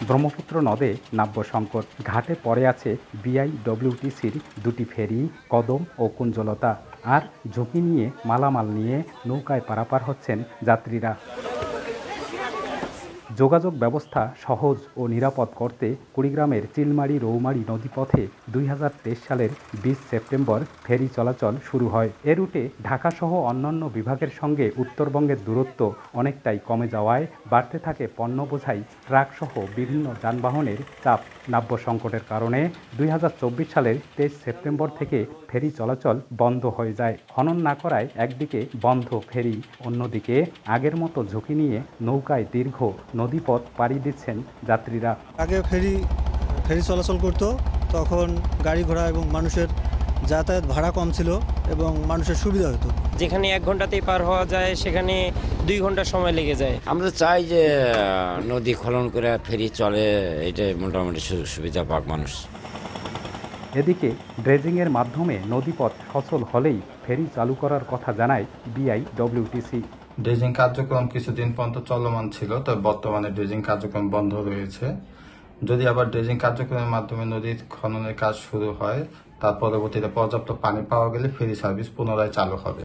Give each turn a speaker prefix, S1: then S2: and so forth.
S1: ব্রহ্মপুত্র নদে নাব্য সংকট, ঘাটে পড়ে আছে বিআইডব্লিউটিসির দুটি ফেরি কদম ও কুঞ্জলতা। আর ঝুঁকি নিয়ে মালামাল নিয়ে নৌকায় পারাপার হচ্ছেন যাত্রীরা। যোগাযোগ ব্যবস্থা সহজ ও নিরাপদ করতে কুড়িগ্রামের চিলমারী রৌমারী নদীপথে ২০২৩ সালের ২০ সেপ্টেম্বর ফেরি চলাচল শুরু হয়। এ রুটে ঢাকাসহ অন্যান্য বিভাগের সঙ্গে উত্তরবঙ্গের দূরত্ব অনেকটাই কমে যাওয়ায় বাড়তে থাকে পণ্য বোঝাই ট্রাকসহ বিভিন্ন যানবাহনের চাপ। নাব্য সংকটের কারণে ২০২৪ সালের ২৩ সেপ্টেম্বর থেকে ফেরি চলাচল বন্ধ হয়ে যায়। খনন না করায় একদিকে বন্ধ ফেরি, অন্যদিকে আগের মতো ঝুঁকি নিয়ে নৌকায় দীর্ঘ নদীপথ পাড়ি দিচ্ছেন যাত্রীরা।
S2: আগে ফেরি চলাচল করতো, তখন গাড়ি ঘোড়া এবং মানুষের যাতায়াত ভাড়া কম ছিল এবং মানুষের সুবিধা হতো।
S3: যেখানে 1 ঘন্টাতেই পার হওয়া যায় সেখানে 2 ঘন্টা সময় লেগে যায়।
S4: আমরা চাই যে নদী খনন করে ফেরি চলে, এটা মোটামুটি সুবিধা পাক মানুষ।
S1: এদিকে ড্রেজিংয়ের মাধ্যমে নদীপথ সচল হলেই ফেরি চালু করার কথা জানায় বিআইডব্লিউটিসি।
S5: ড্রেজিং কার্যক্রম কিছুদিন পর্যন্ত চলমান ছিল, তবে বর্তমানে ড্রেজিং কার্যক্রম বন্ধ রয়েছে। যদি আবার ড্রেজিং কার্যক্রমের মাধ্যমে নদীর খননের কাজ শুরু হয়, তার পরবর্তীতে পর্যাপ্ত পানি পাওয়া গেলে ফেরি সার্ভিস পুনরায় চালু হবে।